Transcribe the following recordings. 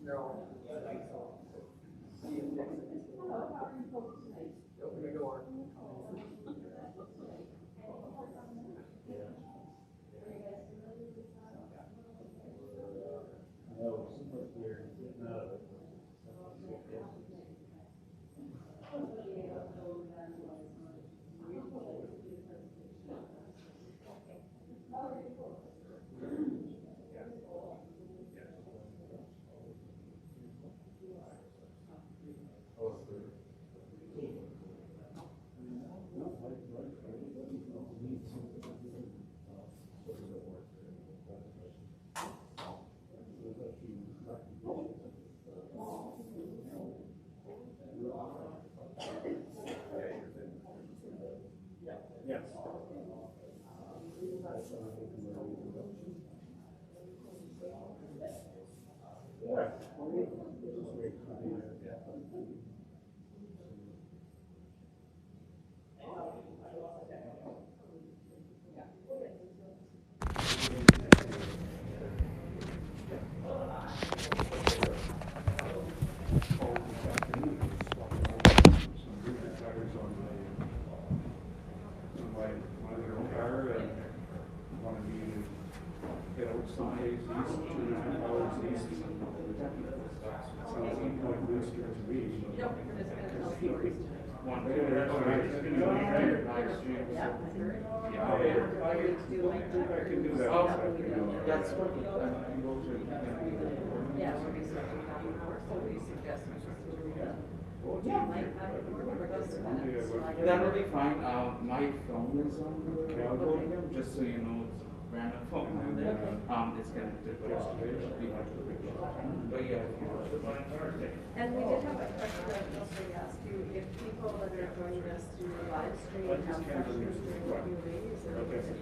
No. Open the door. That's what that'll be fine. My phone is on the podium, just so you know, it's a random phone. It's connected, but yeah. And we did have a question that we asked you if people that are joining us through the live stream have questions during the Q&A.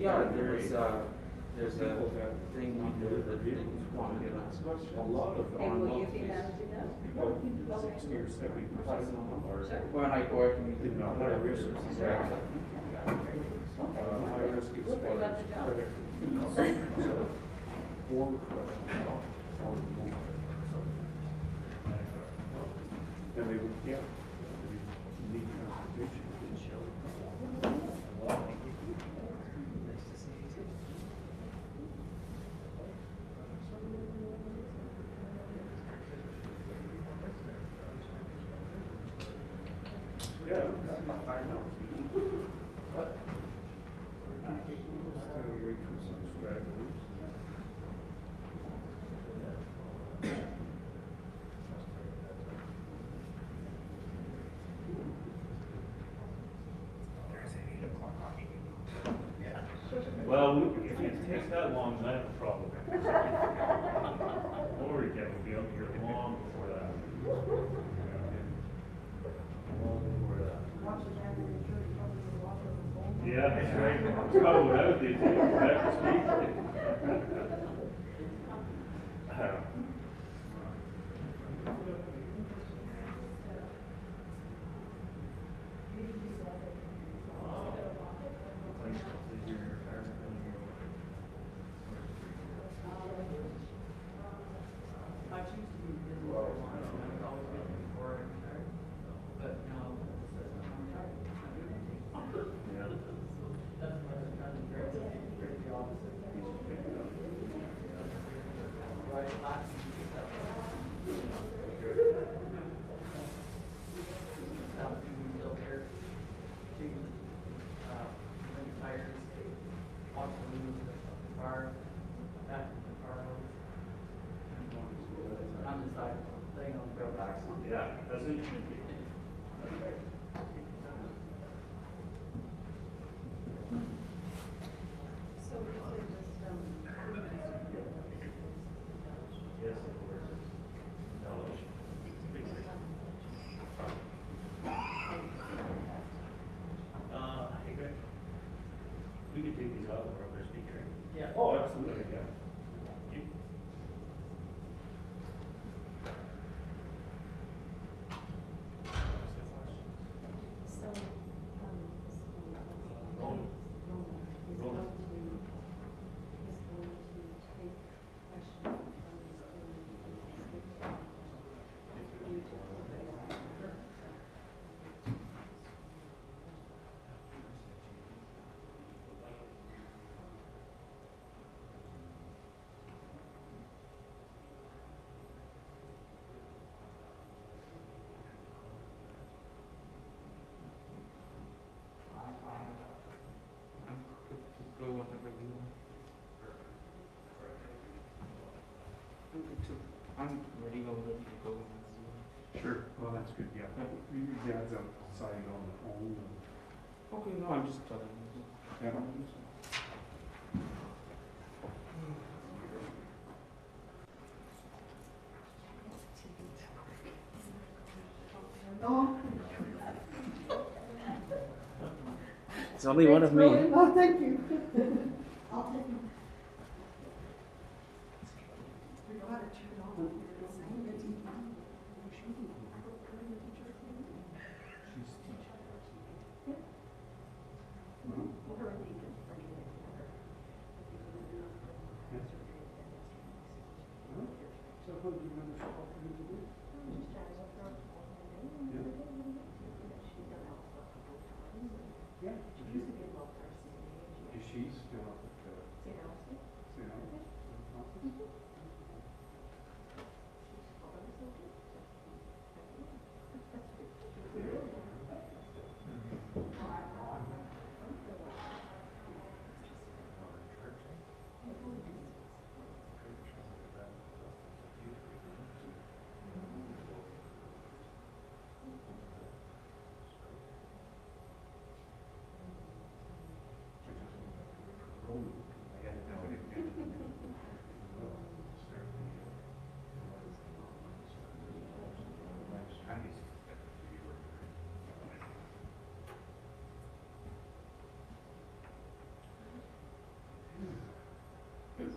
Yeah, there's a thing we do that we want to get asked questions. A lot of and will you be managing that? 60 or 70% when I go, I can did not have resources. High risk is credit. And they would, yeah, need transportation. Yeah, I know. But wait for some stragglers. Well, if it takes that long, then I have a problem. Or you will be up here long before that. Yeah, that's right. That's probably what I would do too. Back to speak. Yeah, that's what you should be. So we could just, Yes, of course. Knowledge. Hey, Greg. We could take these out of our speaker. Yeah. Oh, absolutely, yeah. You- so, Roll. whatever you want. I'm ready already to go on Zoom. Sure, well, that's good, yeah. Your dad's outside on the phone. Okay, no, I'm just telling you. Yeah. It's only one of me. Oh, thank you. I'll take it. We gotta turn it on. So how do you remember what you do? Yeah. Is she still up at St. Albans?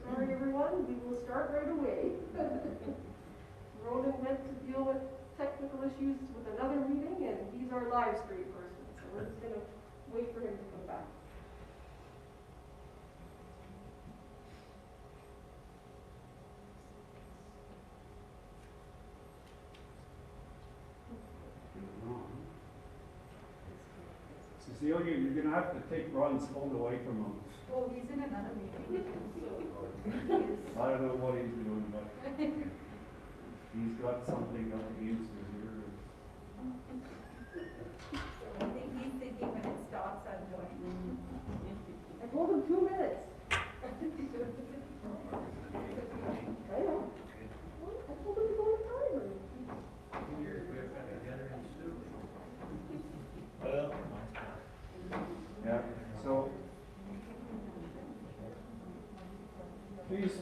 Sorry, everyone, we will start right away. Ronan went to deal with technical issues with another meeting, and he's our live stream person, so we're just gonna wait for him to come back. Cecilia, you're gonna have to take Ron's phone away from him. Oh, he's in another meeting, I don't know what he's doing, but he's got something up against his ear. I think he's thinking when it stops, I'm going. I told him 2 minutes. I know. I told him to go in the library. Well, Yeah, so please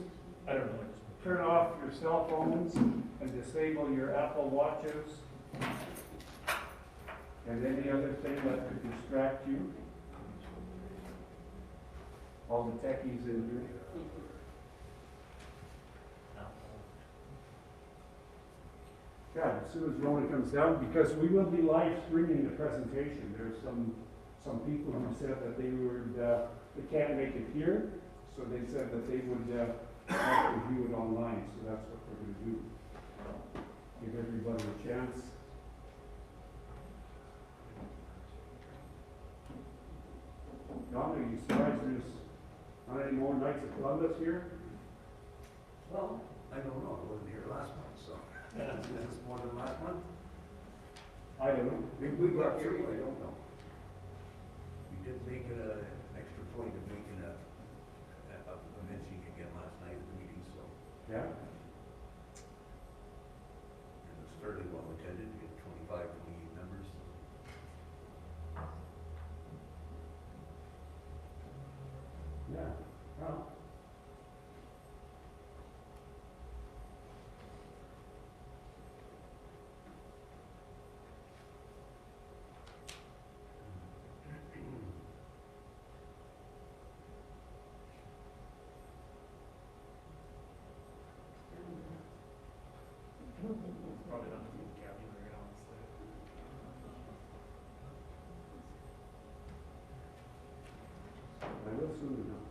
I don't know. turn off your cell phones and disable your Apple Watches and any other thing that could distract you. All the techies in here. Yeah, as soon as Rona comes down, because we will be live streaming the presentation. There's some people who said that they can't make it here, so they said that they would have to view it online, so that's what we're going to do. Give everybody a chance. Don, are you surprised there's not any more Knights of Columbus here? Well, I don't know, I wasn't here last month, so. Is this more than last month? I don't know. We got here, I don't know. We did make it an extra point of making a mentioning again last night at the meeting, so. Yeah? It was fairly well attended, we had 25, 28 members. Yeah. Well. Probably not the vocabulary, honestly. I will soon enough.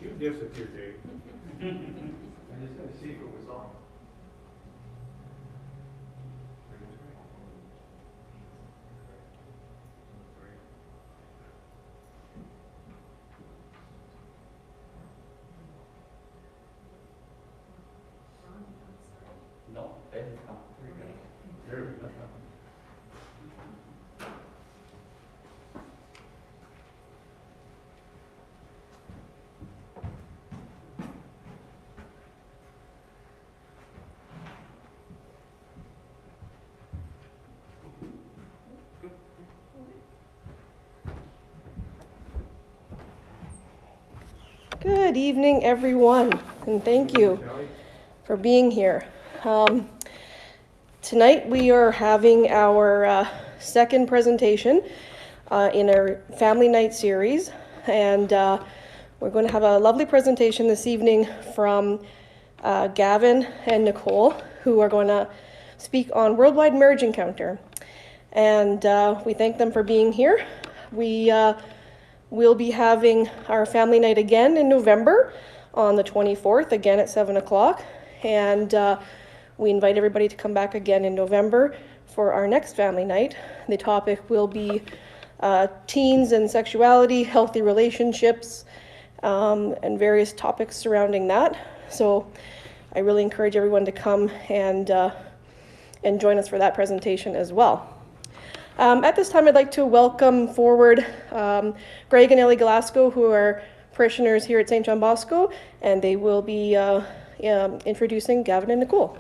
You disappeared, Dave. I just gotta see if it was on. No, there you go. There we go. Good evening, everyone, and thank you for being here. Tonight we are having our second presentation in our Family Night series, and we're going to have a lovely presentation this evening from Gavin and Nicole, who are going to speak on Worldwide Marriage Encounter. And we thank them for being here. We'll be having our family night again in November on the 24th, again at 7 o'clock. And we invite everybody to come back again in November for our next family night. The topic will be teens and sexuality, healthy relationships, and various topics surrounding that. So I really encourage everyone to come and join us for that presentation as well. At this time, I'd like to welcome forward Greg and Ellie Glasgow, who are parishioners here at St. John Bosco, and they will be introducing Gavin and Nicole.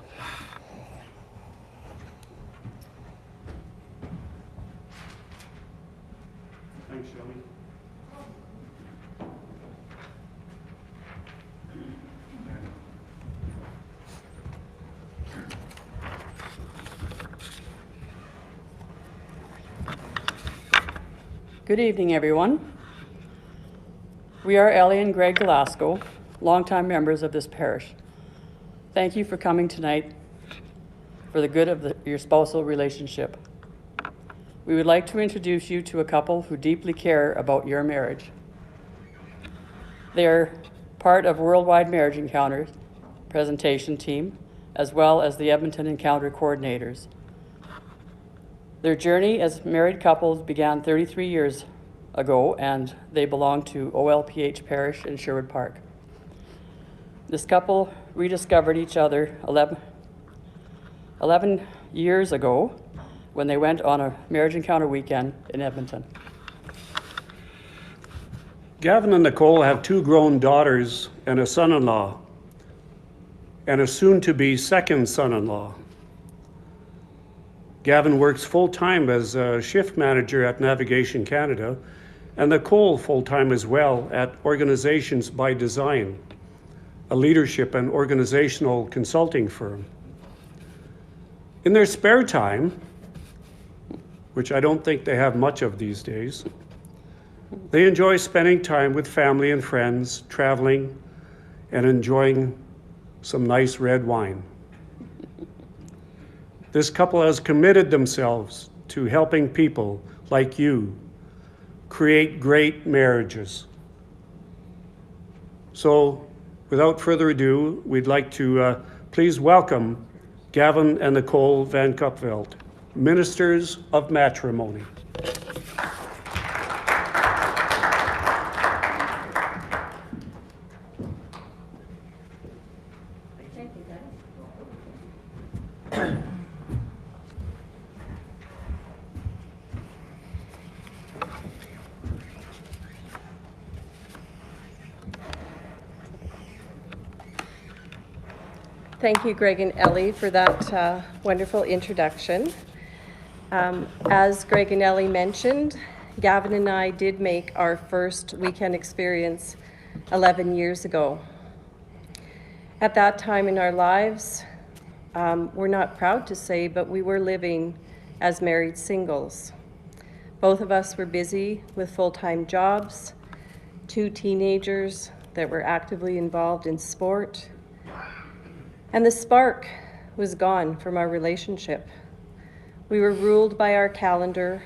Thanks, Shelley. Good evening, everyone. We are Ellie and Greg Glasgow, longtime members of this parish. Thank you for coming tonight for the good of your spousal relationship. We would like to introduce you to a couple who deeply care about your marriage. They are part of Worldwide Marriage Encounter presentation team, as well as the Edmonton Encounter coordinators. Their journey as married couples began 33 years ago, and they belong to OLPH Parish in Sherwood Park. This couple rediscovered each other 11 years ago when they went on a marriage encounter weekend in Edmonton. Gavin and Nicole have 2 grown daughters and a son-in-law, and a soon-to-be second son-in-law. Gavin works full-time as a shift manager at Navigation Canada, and Nicole full-time as well at Organizations by Design, a leadership and organizational consulting firm. In their spare time, which I don't think they have much of these days, they enjoy spending time with family and friends, traveling, and enjoying some nice red wine. This couple has committed themselves to helping people like you create great marriages. So, without further ado, we'd like to please welcome Gavin and Nicole van Gupfeldt, Ministers of Matrimony. Thank you, guys. Thank you, Greg and Ellie, for that wonderful introduction. As Greg and Ellie mentioned, Gavin and I did make our first weekend experience 11 years ago. At that time in our lives, we're not proud to say, but we were living as married singles. Both of us were busy with full-time jobs, 2 teenagers that were actively involved in sport, and the spark was gone from our relationship. We were ruled by our calendar,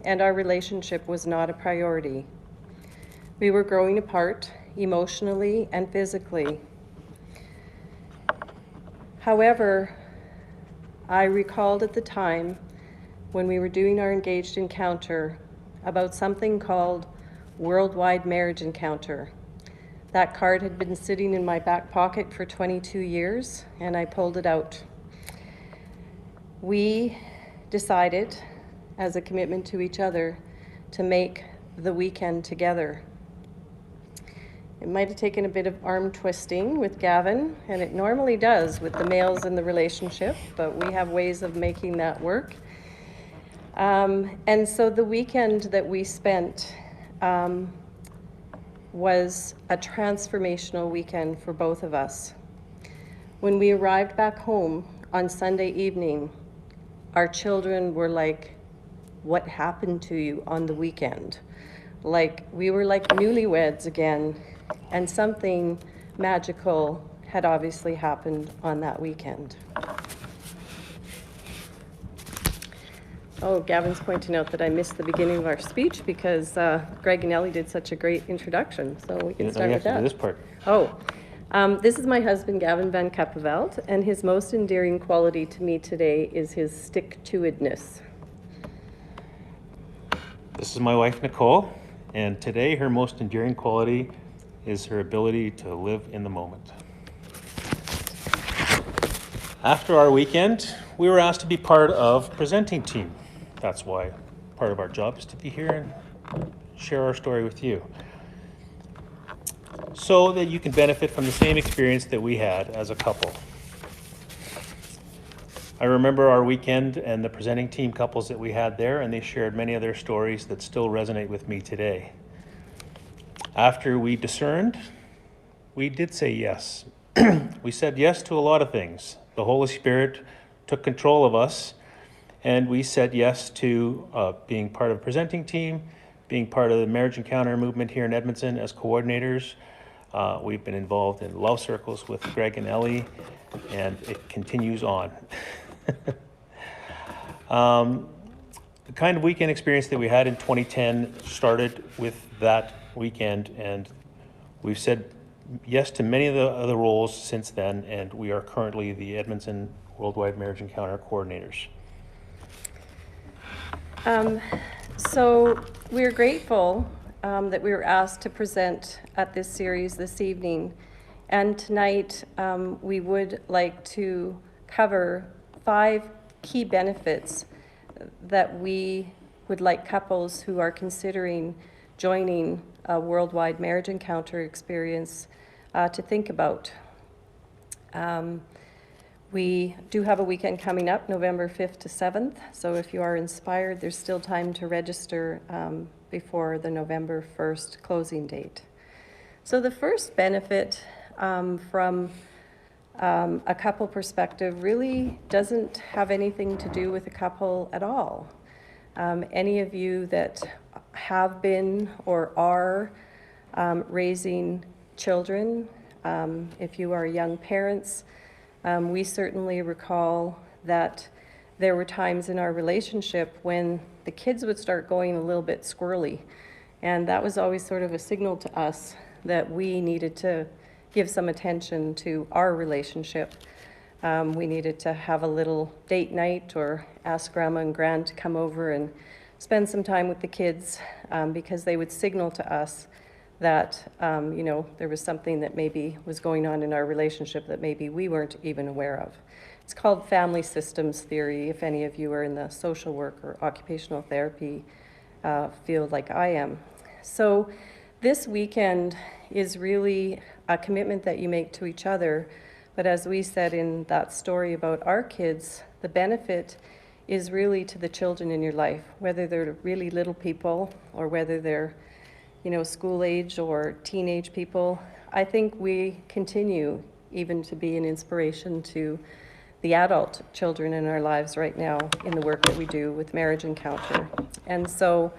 and our relationship was not a priority. We were growing apart emotionally and physically. However, I recalled at the time when we were doing our engaged encounter about something called Worldwide Marriage Encounter. That card had been sitting in my back pocket for 22 years, and I pulled it out. We decided, as a commitment to each other, to make the weekend together. It might have taken a bit of arm twisting with Gavin, and it normally does with the males in the relationship, but we have ways of making that work. And so the weekend that we spent was a transformational weekend for both of us. When we arrived back home on Sunday evening, our children were like, "What happened to you on the weekend?" Like, we were like newlyweds again, and something magical had obviously happened on that weekend. Oh, Gavin's pointing out that I missed the beginning of our speech because Greg and Ellie did such a great introduction, so we can start with that. This part. Oh, this is my husband, Gavin van Gupfeldt, and his most endearing quality to me today is his stick-to-itness. This is my wife, Nicole, and today her most endearing quality is her ability to live in the moment. After our weekend, we were asked to be part of presenting team. That's why part of our job is to be here and share our story with you, so that you can benefit from the same experience that we had as a couple. I remember our weekend and the presenting team couples that we had there, and they shared many of their stories that still resonate with me today. After we discerned, we did say yes. We said yes to a lot of things. The Holy Spirit took control of us, and we said yes to being part of the presenting team, being part of the Marriage Encounter movement here in Edmonton as coordinators. We've been involved in love circles with Greg and Ellie, and it continues on. The kind of weekend experience that we had in 2010 started with that weekend, and we've said yes to many of the other roles since then, and we are currently the Edmonton Worldwide Marriage Encounter coordinators. So we're grateful that we were asked to present at this series this evening, and tonight we would like to cover 5 key benefits that we would like couples who are considering joining a worldwide marriage encounter experience to think about. We do have a weekend coming up, November 5th to 7th, so if you are inspired, there's still time to register before the November 1st closing date. So the first benefit from a couple perspective really doesn't have anything to do with a couple at all. Any of you that have been or are raising children, if you are young parents, we certainly recall that there were times in our relationship when the kids would start going a little bit squirrely, and that was always sort of a signal to us that we needed to give some attention to our relationship. We needed to have a little date night or ask Grandma and Gran to come over and spend some time with the kids because they would signal to us that there was something that maybe was going on in our relationship that maybe we weren't even aware of. It's called family systems theory, if any of you are in the social work or occupational therapy field like I am. So this weekend is really a commitment that you make to each other, but as we said in that story about our kids, the benefit is really to the children in your life, whether they're really little people or whether they're school age or teenage people. I think we continue even to be an inspiration to the adult children in our lives right now in the work that we do with Marriage Encounter. And so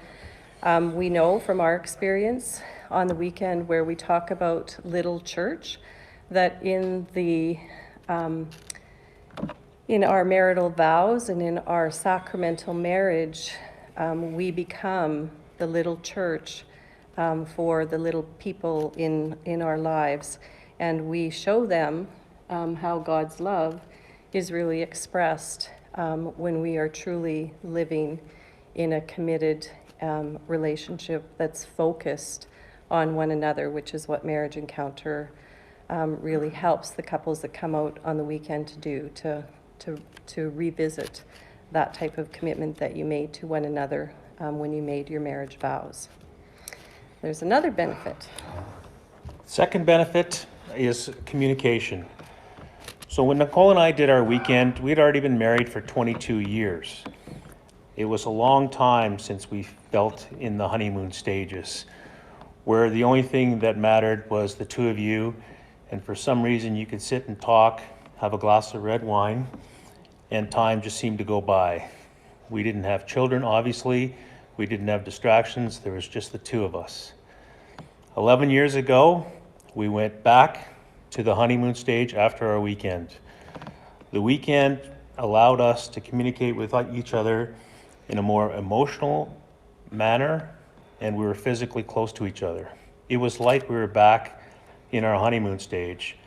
we know from our experience on the weekend where we talk about little church, that in our marital vows and in our sacramental marriage, we become the little church for the little people in our lives. And we show them how God's love is really expressed when we are truly living in a committed relationship that's focused on one another, which is what Marriage Encounter really helps the couples that come out on the weekend to do, to revisit that type of commitment that you made to one another when you made your marriage vows. There's another benefit. Second benefit is communication. So when Nicole and I did our weekend, we'd already been married for 22 years. It was a long time since we felt in the honeymoon stages, where the only thing that mattered was the two of you, and for some reason you could sit and talk, have a glass of red wine, and time just seemed to go by. We didn't have children, obviously. We didn't have distractions. There was just the two of us. 11 years ago, we went back to the honeymoon stage after our weekend. The weekend allowed us to communicate with each other in a more emotional manner, and we were physically close to each other. It was like we were back in our honeymoon stage.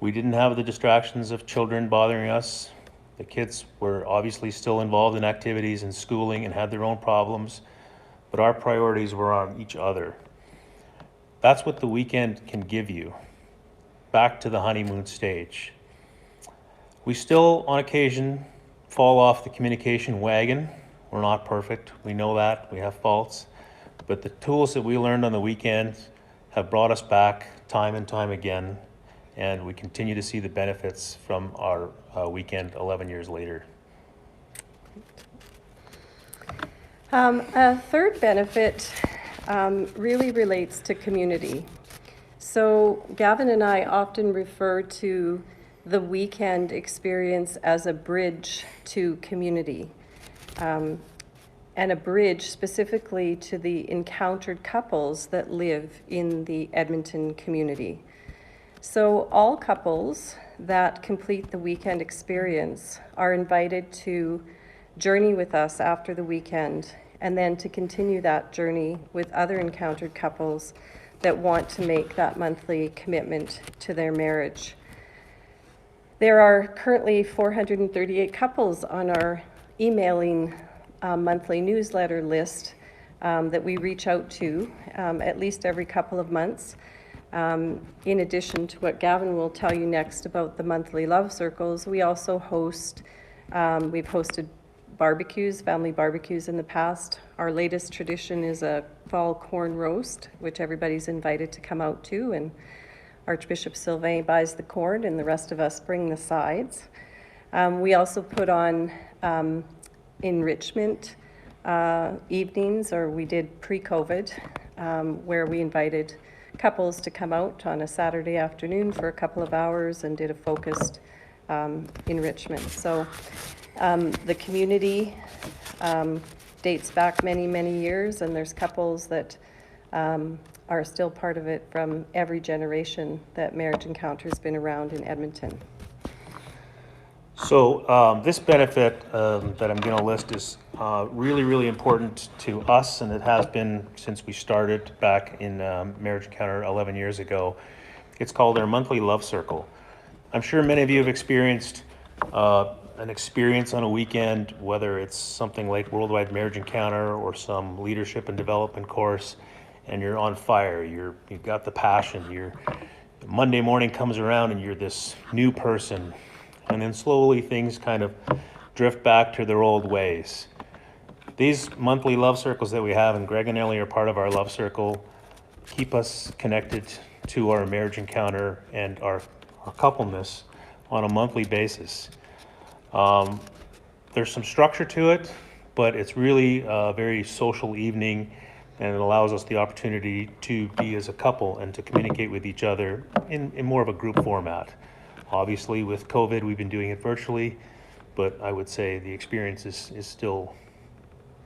We didn't have the distractions of children bothering us. The kids were obviously still involved in activities and schooling and had their own problems, but our priorities were on each other. That's what the weekend can give you, back to the honeymoon stage. We still, on occasion, fall off the communication wagon. We're not perfect, we know that, we have faults, but the tools that we learned on the weekend have brought us back time and time again, and we continue to see the benefits from our weekend 11 years later. A third benefit really relates to community. So Gavin and I often refer to the weekend experience as a bridge to community, and a bridge specifically to the encountered couples that live in the Edmonton community. So all couples that complete the weekend experience are invited to journey with us after the weekend, and then to continue that journey with other encountered couples that want to make that monthly commitment to their marriage. There are currently 438 couples on our emailing monthly newsletter list that we reach out to at least every couple of months. In addition to what Gavin will tell you next about the monthly love circles, we also host, we've hosted barbecues, family barbecues in the past. Our latest tradition is a fall corn roast, which everybody's invited to come out to, and Archbishop Sylvain buys the corn and the rest of us bring the sides. We also put on enrichment evenings, or we did pre-COVID, where we invited couples to come out on a Saturday afternoon for a couple of hours and did a focused enrichment. So the community dates back many, many years, and there's couples that are still part of it from every generation that Marriage Encounter has been around in Edmonton. So this benefit that I'm going to list is really, really important to us, and it has been since we started back in Marriage Encounter 11 years ago. It's called our monthly love circle. I'm sure many of you have experienced an experience on a weekend, whether it's something like Worldwide Marriage Encounter or some leadership and development course, and you're on fire, you've got the passion, Monday morning comes around and you're this new person, and then slowly things kind of drift back to their old ways. These monthly love circles that we have, and Greg and Ellie are part of our love circle, keep us connected to our marriage encounter and our coupleness on a monthly basis. There's some structure to it, but it's really a very social evening, and it allows us the opportunity to be as a couple and to communicate with each other in more of a group format. Obviously, with COVID, we've been doing it virtually, but I would say the experience is still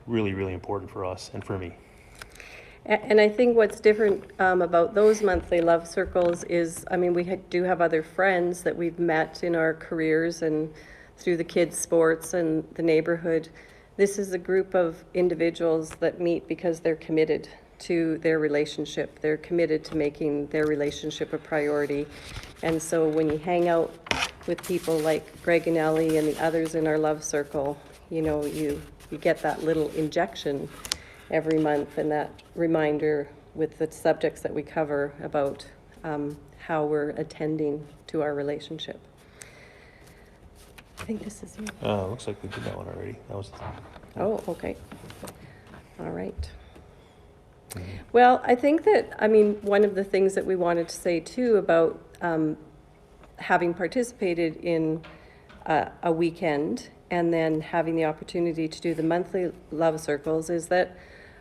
really, really important for us and for me. And I think what's different about those monthly love circles is, I mean, we do have other friends that we've met in our careers and through the kids' sports and the neighborhood. This is a group of individuals that meet because they're committed to their relationship. They're committed to making their relationship a priority. And so when you hang out with people like Greg and Ellie and the others in our love circle, you know, you get that little injection every month and that reminder with the subjects that we cover about how we're attending to our relationship. I think this is you. Looks like we did that one already. That was. Oh, okay. All right. Well, I think that, I mean, one of the things that we wanted to say too about having participated in a weekend and then having the opportunity to do the monthly love circles is that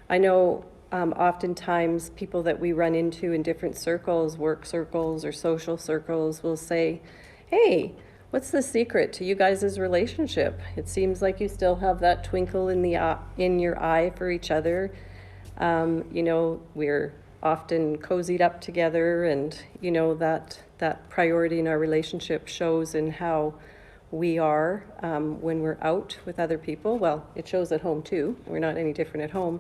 I know oftentimes people that we run into in different circles, work circles or social circles, will say, hey, what's the secret to you guys' relationship? It seems like you still have that twinkle in your eye for each other. You know, we're often cozied up together, and you know that priority in our relationship shows in how we are when we're out with other people. Well, it shows at home too. We're not any different at home.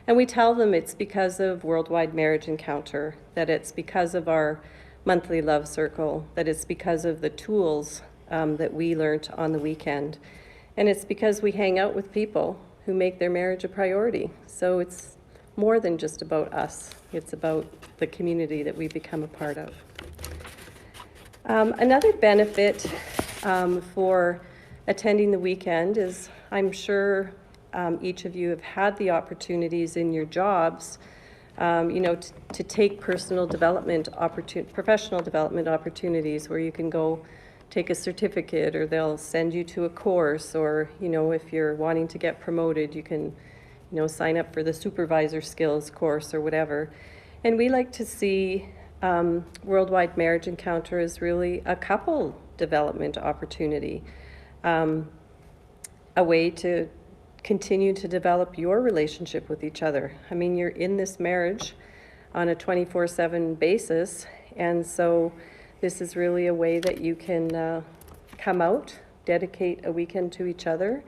And we tell them it's because of Worldwide Marriage Encounter, that it's because of our monthly love circle, that it's because of the tools that we learned on the weekend. And it's because we hang out with people who make their marriage a priority. So it's more than just about us. It's about the community that we become a part of. Another benefit for attending the weekend is, I'm sure each of you have had the opportunities in your jobs, you know, to take professional development opportunities where you can go take a certificate, or they'll send you to a course, or, you know, if you're wanting to get promoted, you can, you know, sign up for the supervisor skills course or whatever. And we like to see Worldwide Marriage Encounter as really a couple development opportunity, a way to continue to develop your relationship with each other. I mean, you're in this marriage on a 24/7 basis, and so this is really a way that you can come out, dedicate a weekend to each other,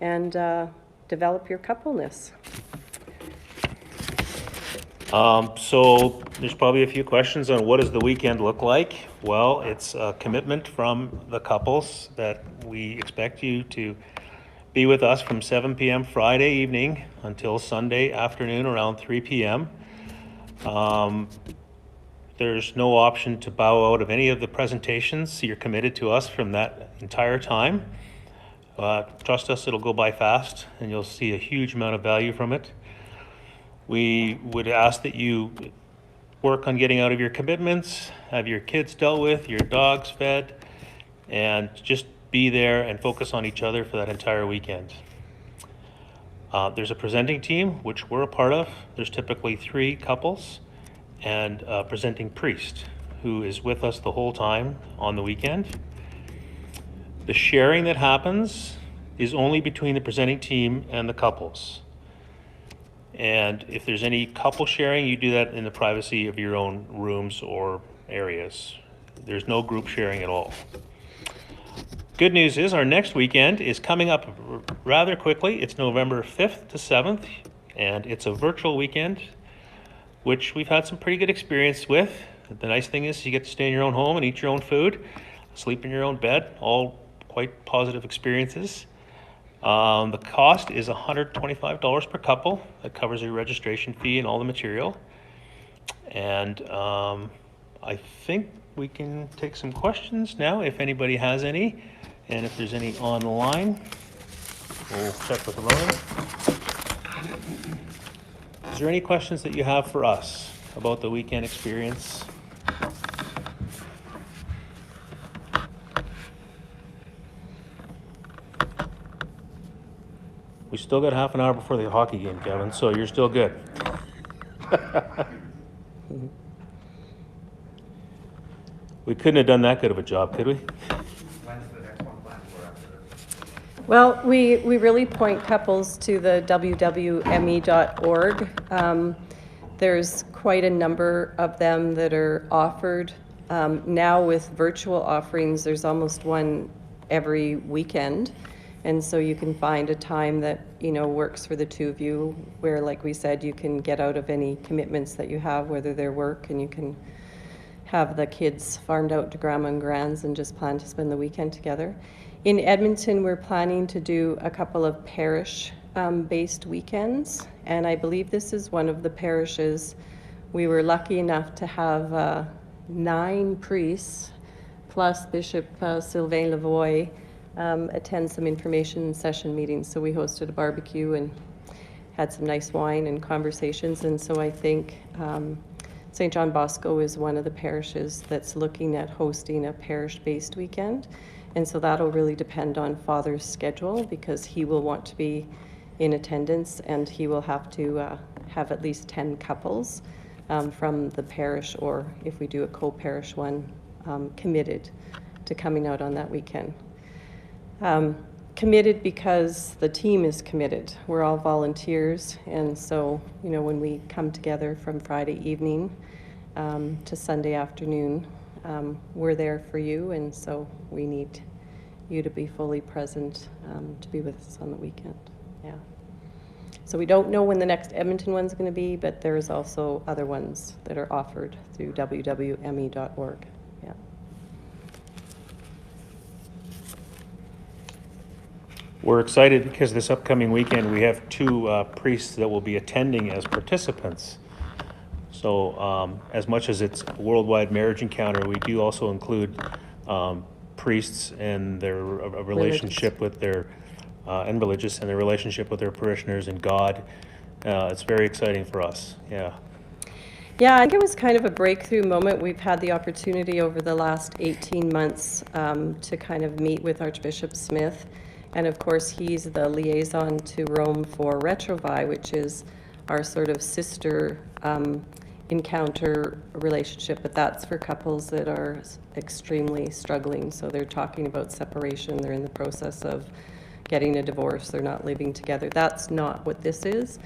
and develop your coupleness. So there's probably a few questions on what does the weekend look like? Well, it's a commitment from the couples that we expect you to be with us from 7 p.m. Friday evening until Sunday afternoon around 3 p.m. There's no option to bow out of any of the presentations. You're committed to us from that entire time. Trust us, it'll go by fast, and you'll see a huge amount of value from it. We would ask that you work on getting out of your commitments, have your kids dealt with, your dogs fed, and just be there and focus on each other for that entire weekend. There's a presenting team, which we're a part of. There's typically 3 couples and a presenting priest who is with us the whole time on the weekend. The sharing that happens is only between the presenting team and the couples. And if there's any couple sharing, you do that in the privacy of your own rooms or areas. There's no group sharing at all. Good news is our next weekend is coming up rather quickly. It's November 5th to 7th, and it's a virtual weekend, which we've had some pretty good experience with. The nice thing is you get to stay in your own home and eat your own food, sleep in your own bed, all quite positive experiences. The cost is $125 per couple. That covers your registration fee and all the material. And I think we can take some questions now if anybody has any. And if there's any online, we'll check with Alona. Is there any questions that you have for us about the weekend experience? We still got half an hour before the hockey game, Gavin, so you're still good. We couldn't have done that good of a job, could we? When's the next one planned for after this? Well, we really point couples to the wwme.org. There's quite a number of them that are offered. Now with virtual offerings, there's almost one every weekend. And so you can find a time that, you know, works for the two of you, where, like we said, you can get out of any commitments that you have, whether they're work, and you can have the kids farmed out to grandma and grands and just plan to spend the weekend together. In Edmonton, we're planning to do a couple of parish-based weekends, and I believe this is one of the parishes. We were lucky enough to have 9 priests, plus Bishop Sylvain Lavoie, attend some information session meetings. So we hosted a barbecue and had some nice wine and conversations. And so I think St. John Bosco is one of the parishes that's looking at hosting a parish-based weekend. And so that'll really depend on Father's schedule, because he will want to be in attendance, and he will have to have at least 10 couples from the parish, or if we do a co-parish one, committed to coming out on that weekend. Committed because the team is committed. We're all volunteers, and so, you know, when we come together from Friday evening to Sunday afternoon, we're there for you, and so we need you to be fully present to be with us on the weekend. Yeah. So we don't know when the next Edmonton one's going to be, but there's also other ones that are offered through wwme.org. Yeah. We're excited because this upcoming weekend we have 2 priests that will be attending as participants. So as much as it's a worldwide marriage encounter, we do also include priests and their relationship with their and religious, and their relationship with their parishioners and God. It's very exciting for us. Yeah. Yeah, I think it was kind of a breakthrough moment. We've had the opportunity over the last 18 months to kind of meet with Archbishop Smith. And of course, he's the liaison to Rome for Retrovi, which is our sort of sister encounter relationship, but that's for couples that are extremely struggling. So they're talking about separation, they're in the process of getting a divorce, they're not living together. That's not what this is.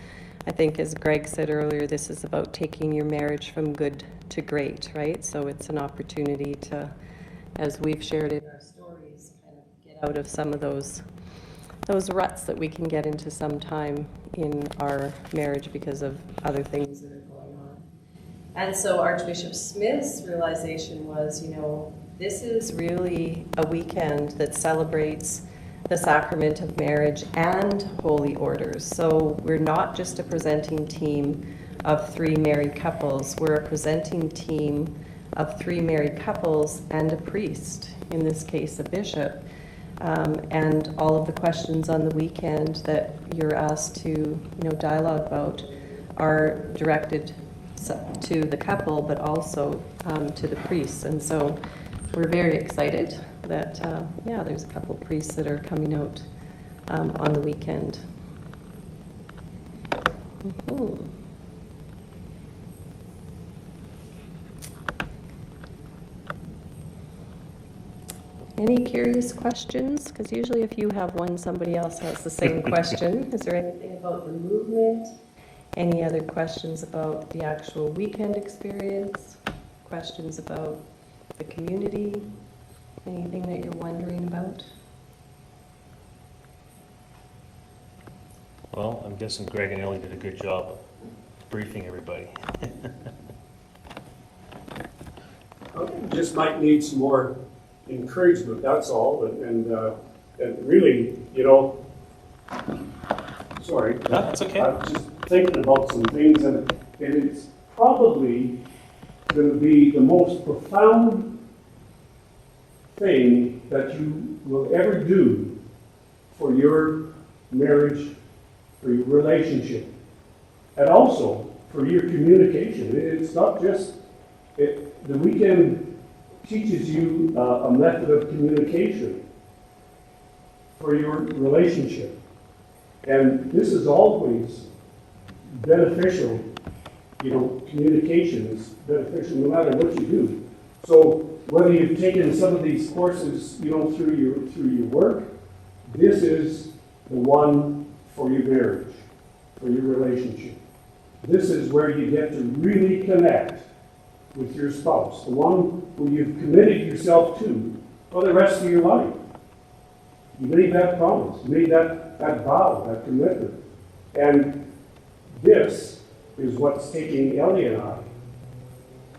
I think, as Greg said earlier, this is about taking your marriage from good to great, right? So it's an opportunity to, as we've shared in our stories, kind of get out of some of those ruts that we can get into sometime in our marriage because of other things that are going on. And so Archbishop Smith's realization was, you know, this is really a weekend that celebrates the sacrament of marriage and holy orders. So we're not just a presenting team of 3 married couples, we're a presenting team of 3 married couples and a priest, in this case a bishop. And all of the questions on the weekend that you're asked to, you know, dialogue about are directed to the couple, but also to the priests. And so we're very excited that, yeah, there's a couple of priests that are coming out on the weekend. Mm-hmm. Any curious questions? Because usually if you have one, somebody else has the same question. Is there anything about the movement? Any other questions about the actual weekend experience? Questions about the community? Anything that you're wondering about? Well, I'm guessing Greg and Ellie did a good job of briefing everybody. Just might need some more encouragement, that's all. And really, you know, sorry. No, that's okay. I'm just thinking about some things, and it's probably going to be the most profound thing that you will ever do for your marriage, for your relationship, and also for your communication. It's not just, the weekend teaches you a method of communication for your relationship. And this is always beneficial. You know, communication is beneficial no matter what you do. So whether you've taken some of these courses, you know, through your work, this is the one for your marriage, for your relationship. This is where you get to really connect with your spouse, the one who you've committed yourself to for the rest of your life. You made that promise, you made that vow, that commitment. And this is what's taking Ellie and I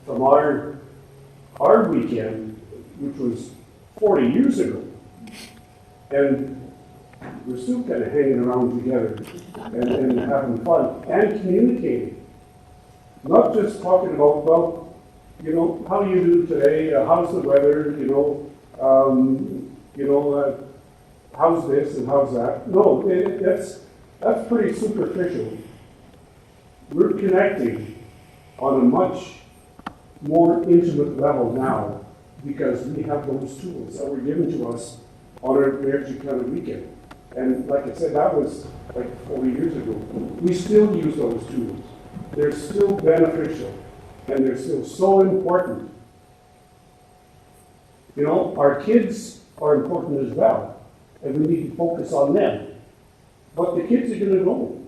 from our weekend, which was 40 years ago. And we're still kind of hanging around together and having fun and communicating. Not just talking about, well, you know, how do you do today? How's the weather? How's this and how's that? No, that's pretty superficial. We're connecting on a much more intimate level now because we have those tools that were given to us on our marriage encounter weekend. And like I said, that was like 40 years ago. We still use those tools. They're still beneficial and they're still so important. You know, our kids are important as well, and we need to focus on them. But the kids are going to know.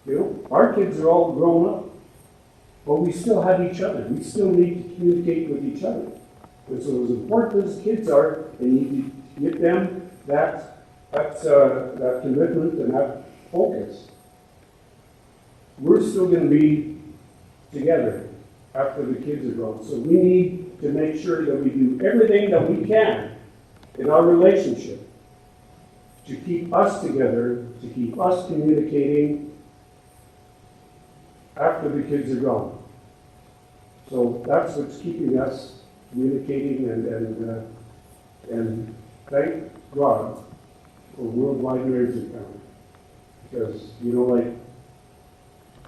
You know, our kids are all grown up, but we still have each other. We still need to communicate with each other. And so as important as kids are, they need to get them that commitment and that focus. We're still going to be together after the kids are grown. So we need to make sure that we do everything that we can in our relationship to keep us together, to keep us communicating after the kids are gone. So that's what's keeping us communicating and thank God for Worldwide Marriage Encounter. Because, you know, like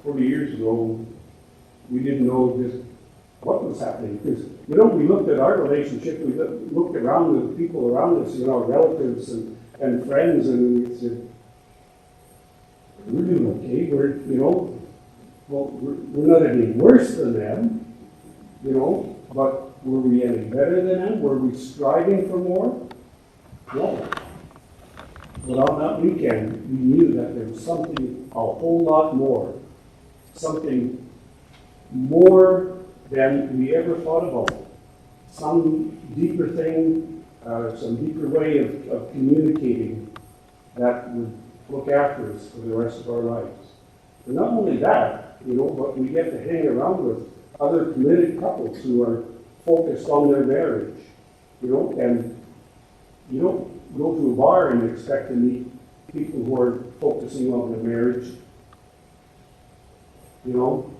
40 years ago, we didn't know just what was happening. Because, you know, we looked at our relationship, we looked around the people around us, you know, relatives and friends, and we said, we're doing okay. We're, you know, well, we're not any worse than them, you know, but were we any better than them? Were we striving for more? No. But on that weekend, we knew that there was something a whole lot more, something more than we ever thought about. Some deeper thing, some deeper way of communicating that would look after us for the rest of our lives. And not only that, you know, but we get to hang around with other committed couples who are focused on their marriage, you know, and you don't go to a bar and expect to meet people who are focusing on their marriage. You know,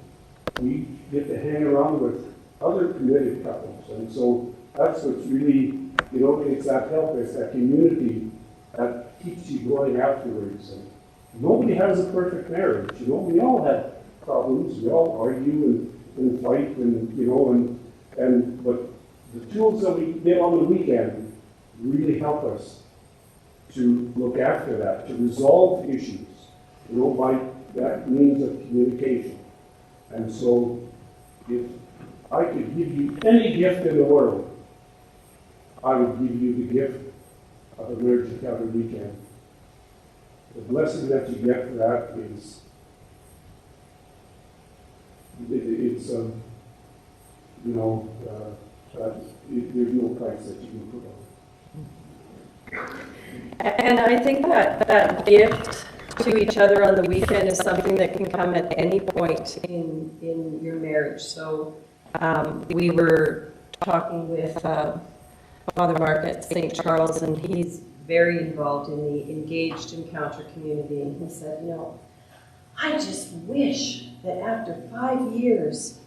we get to hang around with other committed couples, and so that's what's really, you know, it's that help, it's that community that keeps you going afterwards. And nobody has a perfect marriage, you know, we all have problems, we all argue and fight, and you know, but the tools that we get on the weekend really help us to look after that, to resolve issues, you know, by that means of communication. And so, if I could give you any gift in the world, I would give you the gift of a marriage encounter weekend. The blessing that you get for that is, it's you know, there's no price that you can put on it. And I think that gift to each other on the weekend is something that can come at any point in your marriage. So we were talking with Father Mark at St. Charles, and he's very involved in the engaged encounter community, and he said, you know, I just wish that after 5 years,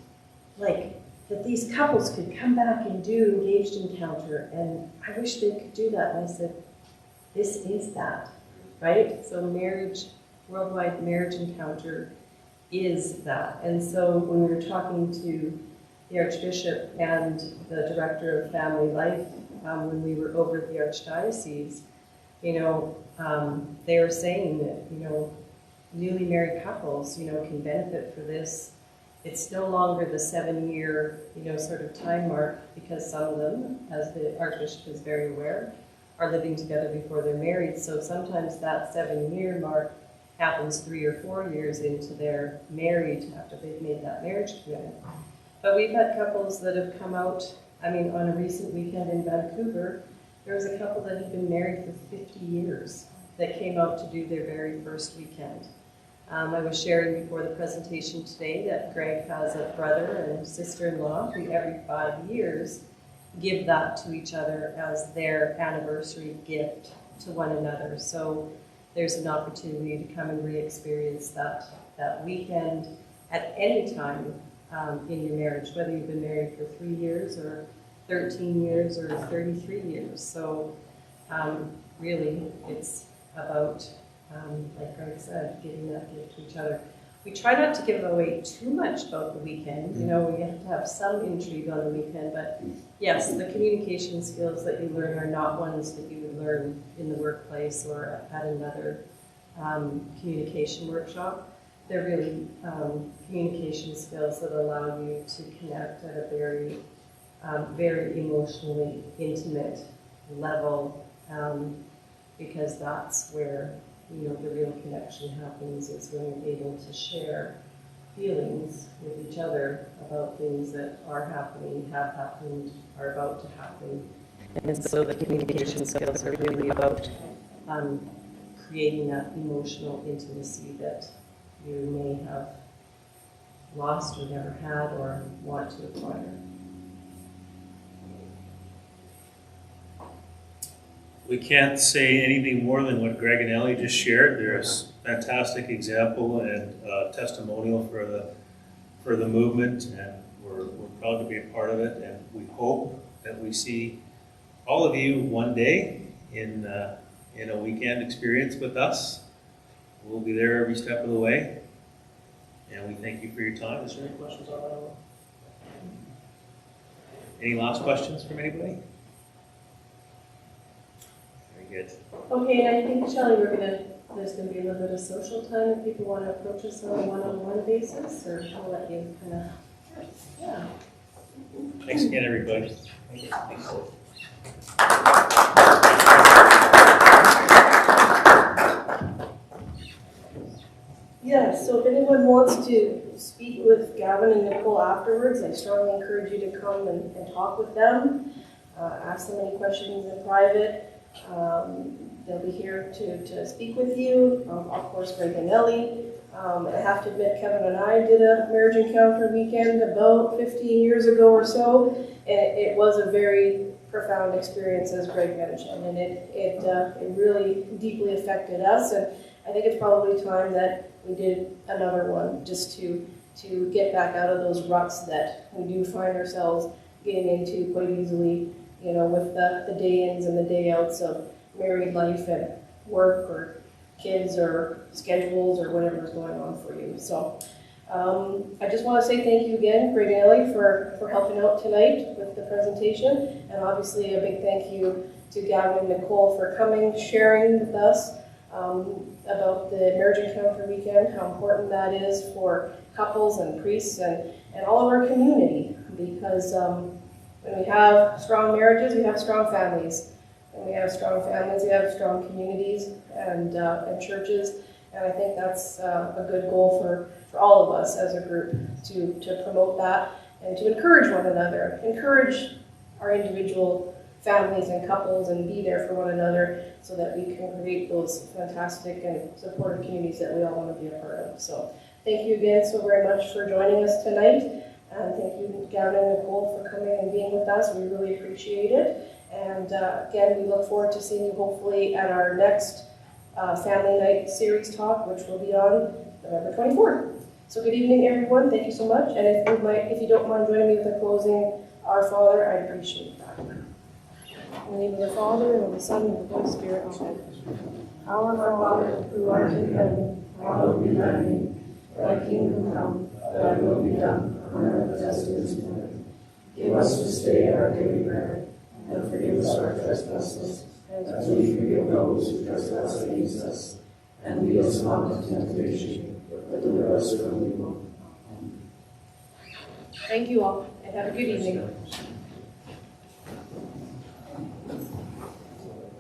like, that these couples could come back and do engaged encounter, and I wish they could do that. And I said, this is that, right? So marriage, Worldwide Marriage Encounter is that. And so when we were talking to the Archbishop and the Director of Family Life, when we were over at the Archdiocese, you know, they were saying that, you know, newly married couples, you know, can benefit for this. It's no longer the 7-year, you know, sort of time mark, because some of them, as the Archbishop is very aware, are living together before they're married. So sometimes that 7-year mark happens 3 or 4 years into their married, after they've made that marriage commitment. But we've had couples that have come out, I mean, on a recent weekend in Vancouver, There was a couple that had been married for 50 years that came out to do their very first weekend. I was sharing before the presentation today that Greg has a brother and sister-in-law who every 5 years give that to each other as their anniversary gift to one another. So there's an opportunity to come and re-experience that weekend at any time in your marriage, whether you've been married for 3 years or 13 years or 33 years. So really it's about, like Greg said, giving that gift to each other. We try not to give away too much about the weekend. You know, we have to have some intrigue on the weekend, but yes, the communication skills that you learn are not ones that you would learn in the workplace or at another communication workshop. They're really communication skills that allow you to connect at a very, very emotionally intimate level, because that's where, you know, the real connection happens, is when you're able to share feelings with each other about things that are happening, have happened, are about to happen. And so the communication skills are really about creating that emotional intimacy that you may have lost or never had or want to acquire. We can't say anything more than what Greg and Ellie just shared. There's a fantastic example and testimonial for the movement, and we're proud to be a part of it, and we hope that we see all of you one day in a weekend experience with us. We'll be there every step of the way, and we thank you for your time. Is there any questions on that? Any last questions from anybody? Very good. Okay, and I think, Shelley, there's gonna be a little bit of social time if people want to approach us on a one-on-one basis, or I'll let you kind of, yeah. Thanks again, everybody. Yeah, so if anyone wants to speak with Gavin and Nicole afterwards, I strongly encourage you to come and talk with them, ask them any questions in private. They'll be here to speak with you. Of course, Greg and Ellie. I have to admit, Kevin and I did a marriage encounter weekend about 15 years ago or so, and it was a very profound experience, as Greg mentioned, and it really deeply affected us. And I think it's probably time that we did another one, just to get back out of those ruts that we do find ourselves getting into quite easily, you know, with the day-ins and the day-outs of married life and work or kids or schedules or whatever's going on for you. So I just want to say thank you again, Greg and Ellie, for helping out tonight with the presentation, and obviously a big thank you to Gavin and Nicole for coming, sharing with us about the marriage encounter weekend, how important that is for couples and priests and all of our community, because when we have strong marriages, we have strong families. When we have strong families, we have strong communities and churches, and I think that's a good goal for all of us as a group to promote that and to encourage one another, encourage our individual families and couples, and be there for one another so that we can create those fantastic and supportive communities that we all want to be a part of. So thank you again so very much for joining us tonight. And thank you, Gavin and Nicole, for coming and being with us. We really appreciate it. And again, we look forward to seeing you hopefully at our next Family Night series talk, which will be on November 24th. So good evening, everyone. Thank you so much. And if you don't mind joining me with a closing Our Father, I'd appreciate that. In the name of the Father, and of the Son, and of the Holy Spirit. Amen. Our Father, who art in heaven, hallowed be thy name. Thy kingdom come, thy will be done, on earth as it is in heaven. Give us this day our daily bread, and forgive us our trespasses, as we forgive those who trespass against us. And lead us not into temptation, but deliver us from evil. Thank you all, and have a good evening.